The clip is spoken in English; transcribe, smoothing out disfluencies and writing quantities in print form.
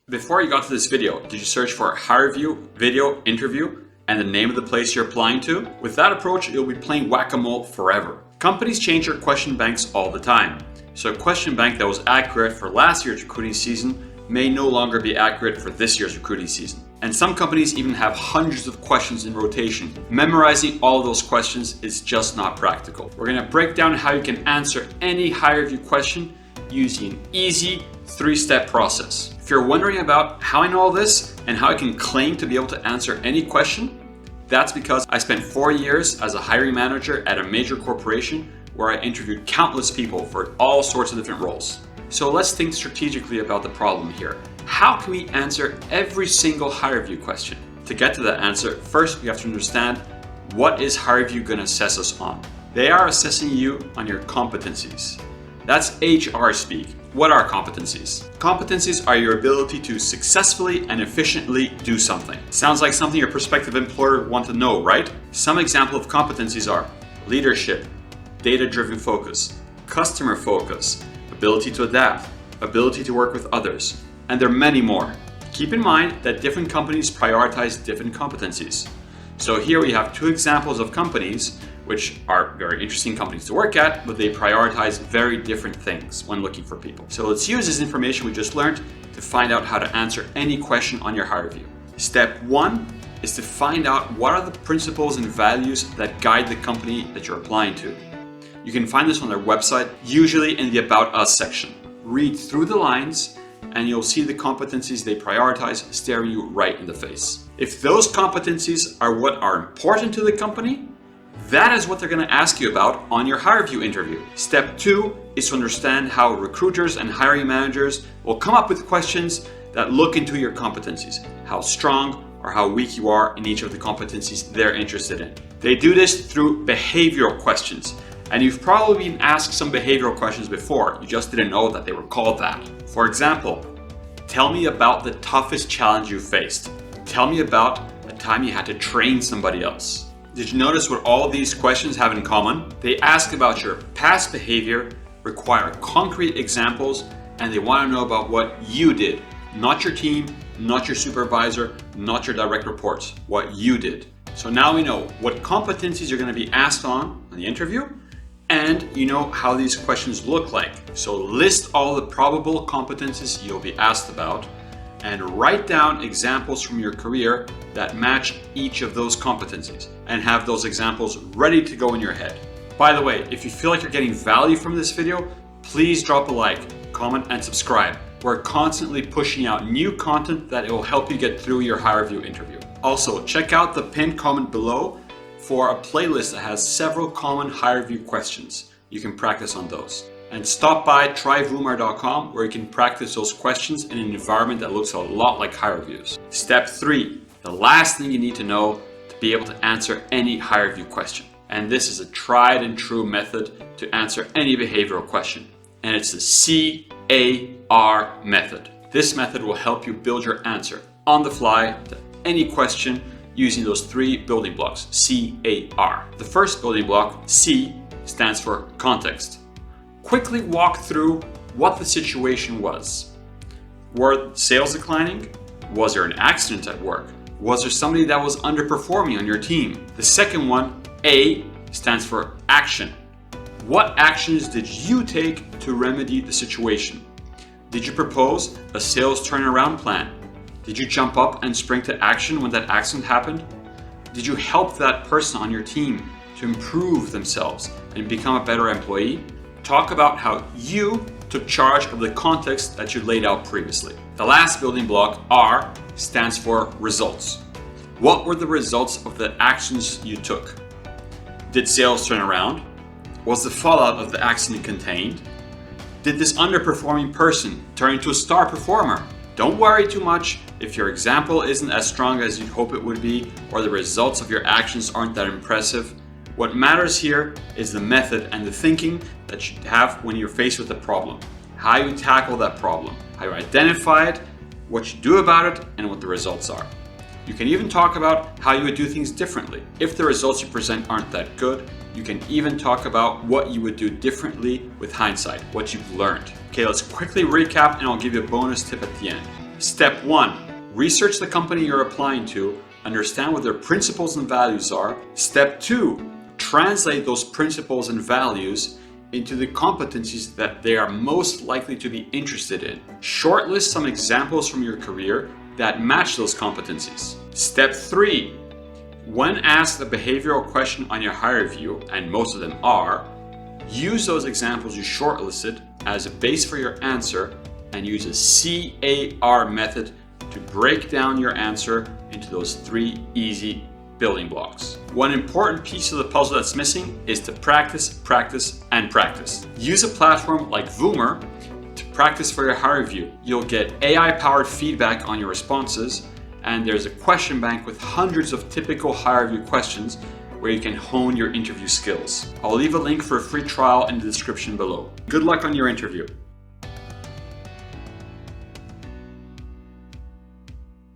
Before you got to this video, did you search for HireVue video interview and the name of the place you're applying to? With that approach, you'll be playing whack-a-mole forever. Companies change their question banks all the time. So a question bank that was accurate for last year's recruiting season may no longer be accurate for this year's recruiting season. And some companies even have hundreds of questions in rotation. Memorizing all of those questions is just not practical. We're going to break down how you can answer any HireVue question using an easy 3-step process. If you're wondering about how I know all this and how I can claim to be able to answer any question, that's because I spent 4 years as a hiring manager at a major corporation where I interviewed countless people for all sorts of different roles. So let's think strategically about the problem here. How can we answer every single HireVue question? To get to that answer, first we have to understand what is HireVue going to assess us on. They are assessing you on your competencies. That's HR speak. What are competencies? Competencies are your ability to successfully and efficiently do something. Sounds like something your prospective employer want to know, right? Some example of competencies are leadership, data-driven focus, customer focus, ability to adapt, ability to work with others, and there are many more. Keep in mind that different companies prioritize different competencies. So here we have 2 examples of companies which are very interesting companies to work at, but they prioritize very different things when looking for people. So let's use this information we just learned to find out how to answer any question on your HireVue. Step 1 is to find out what are the principles and values that guide the company that you're applying to. You can find this on their website, usually in the About Us section. Read through the lines and you'll see the competencies they prioritize staring you right in the face. If those competencies are what are important to the company, that is what they're going to ask you about on your HireVue interview. Step 2 is to understand how recruiters and hiring managers will come up with questions that look into your competencies, how strong or how weak you are in each of the competencies they're interested in. They do this through behavioral questions. And you've probably been asked some behavioral questions before, you just didn't know that they were called that. For example, tell me about the toughest challenge you faced. Tell me about a time you had to train somebody else. Did you notice what all these questions have in common? They ask about your past behavior, require concrete examples, and they want to know about what you did. Not your team, not your supervisor, not your direct reports, what you did. So now we know what competencies you're going to be asked on the interview, and you know how these questions look like. So list all the probable competencies you'll be asked about and write down examples from your career that match each of those competencies and have those examples ready to go in your head. By the way, if you feel like you're getting value from this video, please drop a like, comment, and subscribe. We're constantly pushing out new content that will help you get through your HireVue interview. Also, check out the pinned comment below for a playlist that has several common HireVue questions. You can practice on those. And stop by tryvoomar.com where you can practice those questions in an environment that looks a lot like HireVue's. Step 3, the last thing you need to know to be able to answer any HireVue question. And this is a tried and true method to answer any behavioral question. And it's the CAR method. This method will help you build your answer on the fly to any question using those 3 building blocks, CAR. The first building block, C, stands for context. Quickly walk through what the situation was. Were sales declining? Was there an accident at work? Was there somebody that was underperforming on your team? The second one, A, stands for action. What actions did you take to remedy the situation? Did you propose a sales turnaround plan? Did you jump up and spring to action when that accident happened? Did you help that person on your team to improve themselves and become a better employee? Talk about how you took charge of the context that you laid out previously. The last building block, R, stands for results. What were the results of the actions you took? Did sales turn around? Was the fallout of the accident contained? Did this underperforming person turn into a star performer? Don't worry too much if your example isn't as strong as you'd hope it would be or the results of your actions aren't that impressive. What matters here is the method and the thinking that you have when you're faced with a problem. How you tackle that problem, how you identify it, what you do about it, and what the results are. You can even talk about how you would do things differently. If the results you present aren't that good, you can even talk about what you would do differently with hindsight, what you've learned. Okay, let's quickly recap and I'll give you a bonus tip at the end. Step 1. Research the company you're applying to, understand what their principles and values are. Step 2. Translate those principles and values into the competencies that they are most likely to be interested in. Shortlist some examples from your career that match those competencies. Step 3. When asked a behavioral question on your HireVue, and most of them are, use those examples you shortlisted as a base for your answer and use a CAR method to break down your answer into those 3 easy building blocks. One important piece of the puzzle that's missing is to practice, practice, and practice. Use a platform like Voomer to practice for your HireVue. You'll get AI-powered feedback on your responses, and there's a question bank with hundreds of typical HireVue questions where you can hone your interview skills. I'll leave a link for a free trial in the description below. Good luck on your interview.